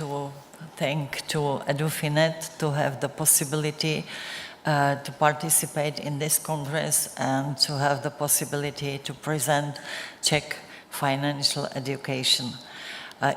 to thank to Edufinet to have the possibility to participate in this congress and to have the possibility to present Czech financial education.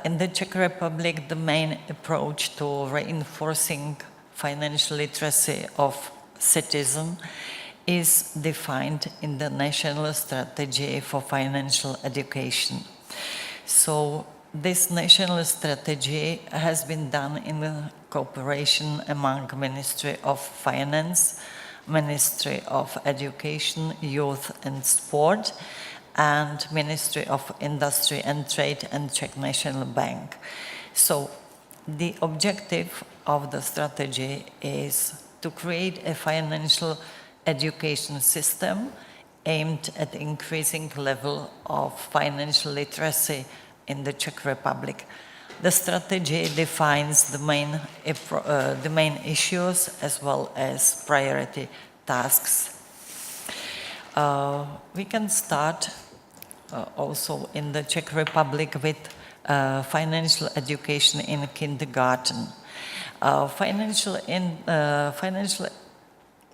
In the Czech Republic, the main approach to reinforcing financial literacy of citizens is defined in the National Strategy for Financial Education. So this national strategy has been done in cooperation among Ministry of Finance, Ministry of Education, Youth and Sport, and Ministry of Industry and Trade and Czech National Bank. So the objective of the strategy is to create a financial education system aimed at increasing level of financial literacy in the Czech Republic. The strategy defines the main issues as well as priority tasks. We can start also in the Czech Republic with financial education in kindergarten. Financial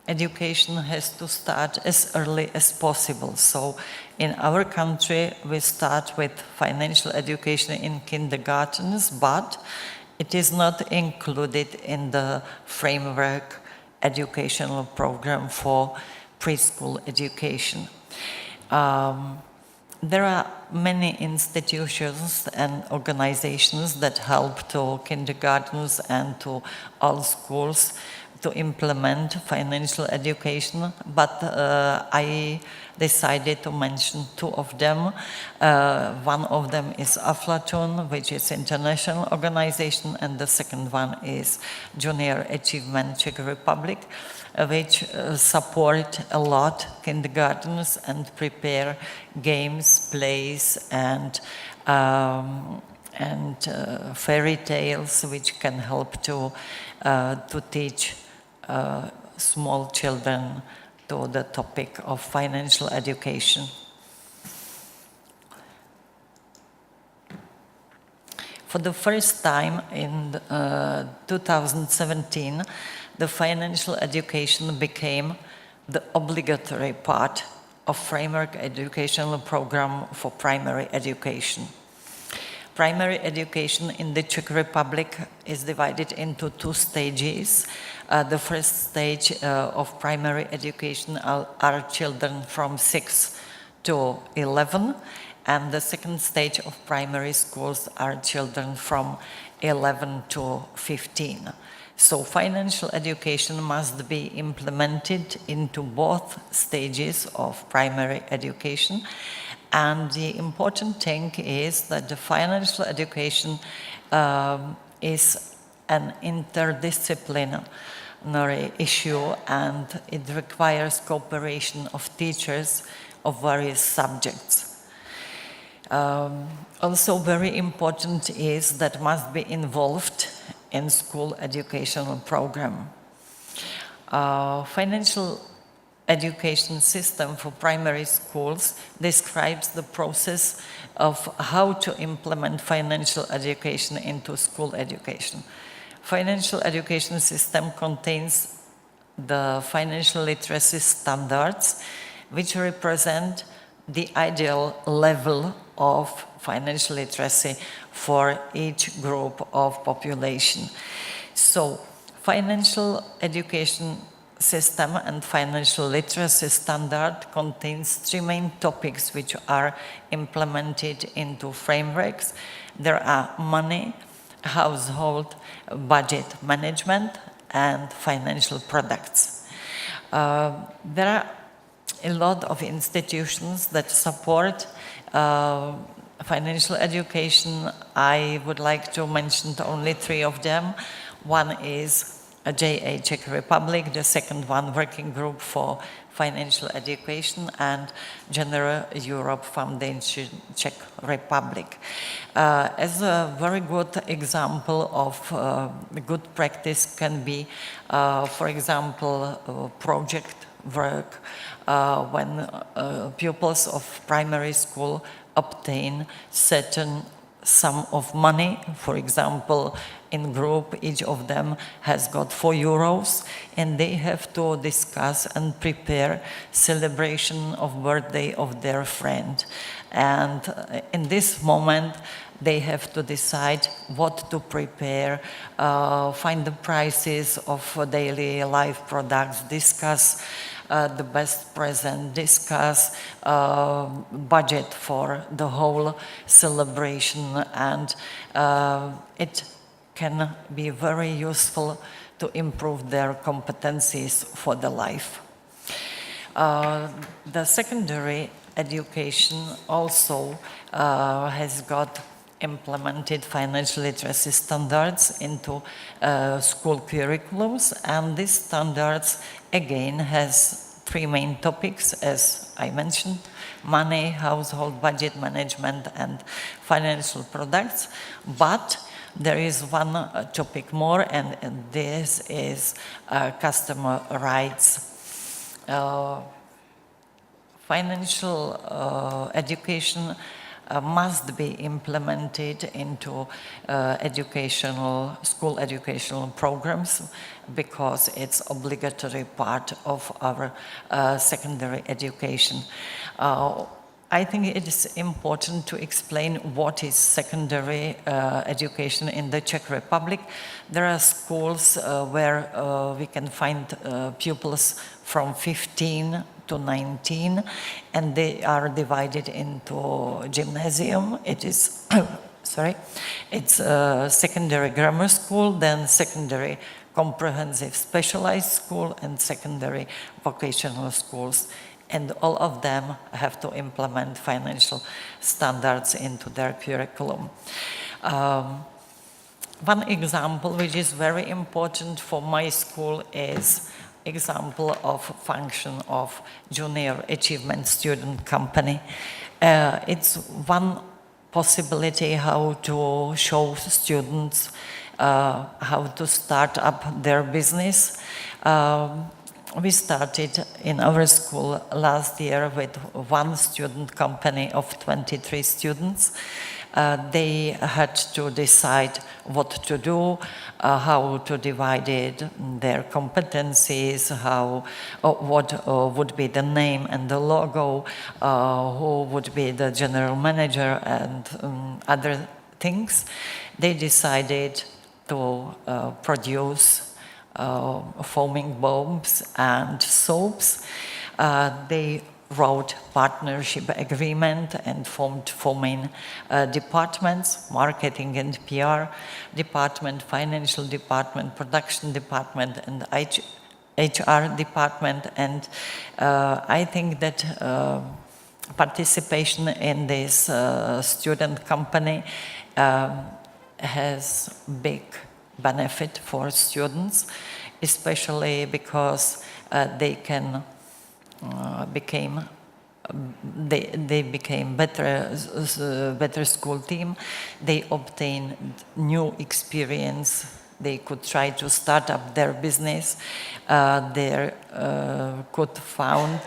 education has to start as early as possible. So in our country, we start with financial education in kindergartens, but it is not included in the framework educational program for preschool education. There are many institutions and organizations that help to kindergartens and to all schools to implement financial education, but I decided to mention two of them. One of them is Aflatun, which is international organization, and the second one is Junior Achievement Czech Republic, which support a lot kindergartens and prepare games, plays, and fairy tales, which can help to teach small children to the topic of financial education. For the first time in 2017, the financial education became the obligatory part of framework educational program for primary education. Primary education in the Czech Republic is divided into two stages. The first stage of primary education are children from 6 to 11, and the second stage of primary schools are children from 11 to 15. So financial education must be implemented into both stages of primary education. And the important thing is that the financial education is an interdisciplinary issue, and it requires cooperation of teachers of various subjects. Also very important is that must be involved in school educational program. Financial education system for primary schools describes the process of how to implement financial education into school education. Financial education system contains the financial literacy standards, which represent the ideal level of financial literacy for each group of population. So financial education system and financial literacy standard contains three main topics which are implemented into frameworks. There are money, household, budget management, and financial products. There are a lot of institutions that support financial education. I would like to mention only three of them. One is JA Czech Republic, the second one Working Group for Financial Education, and General Europe Foundation Czech Republic. As a very good example of good practice can be, for example, project work when pupils of primary school obtain certain sum of money. For example, in group, each of them has got 4 euros, and they have to discuss and prepare celebration of birthday of their friend. And in this moment, they have to decide what to prepare, find the prices of daily life products, discuss the best present, discuss budget for the whole celebration, and it can be very useful to improve their competencies for the life. The secondary education also has got implemented financial literacy standards into school curriculums, and these standards again has 3 main topics, as I mentioned: money, household budget management, and financial products. But there is one topic more, and this is customer rights. Financial education must be implemented into school educational programs, because it's obligatory part of our secondary education. I think it is important to explain what is secondary education in the Czech Republic. There are schools where we can find pupils from 15 to 19, and they are divided into gymnasium. It is, it's a secondary grammar school, then secondary comprehensive specialized school, and secondary vocational schools. And all of them have to implement financial standards into their curriculum. One example which is very important for my school is example of function of Junior Achievement Student Company. It's one possibility how to show students how to start up their business. We started in our school last year with one student company of 23 students. They had to decide what to do, how to divide it, their competencies, what would be the name and the logo, who would be the general manager, and other things. They decided to produce foaming bombs and soaps. They wrote partnership agreement and formed 4 main departments: marketing and PR department, financial department, production department, and HR department. And I think that participation in this student company has big benefit for students, especially because they became better school team. They obtained new experience. They could try to start up their business. They could find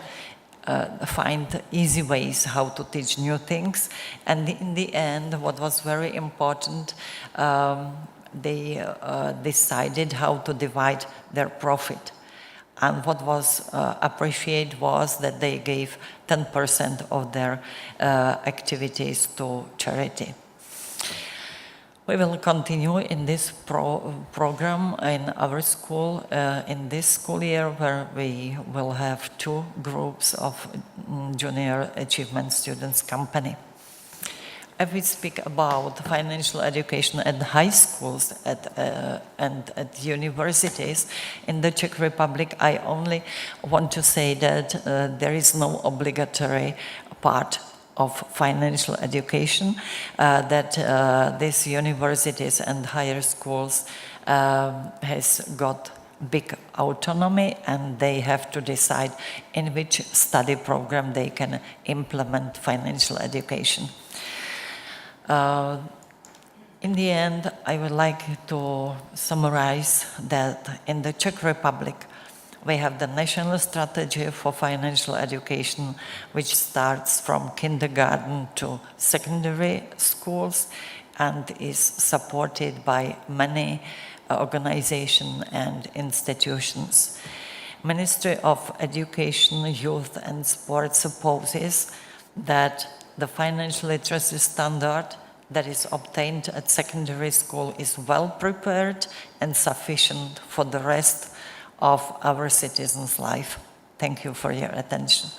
easy ways how to teach new things. And in the end, what was very important, they decided how to divide their profit. And what was appreciated was that they gave 10% of their activities to charity. We will continue in this program in our school in this school year, where we will have 2 groups of Junior Achievement Students Company. If we speak about financial education at high schools and at universities in the Czech Republic, I only want to say that there is no obligatory part of financial education, that these universities and higher schools has got big autonomy, and they have to decide in which study program they can implement financial education. In the end, I would like to summarize that in the Czech Republic, we have the national strategy for financial education, which starts from kindergarten to secondary schools. and is supported by many organizations and institutions. Ministry of Education, Youth and Sport supposes that the financial literacy standard that is obtained at secondary school is well prepared and sufficient for the rest of our citizens' life. Thank you for your attention.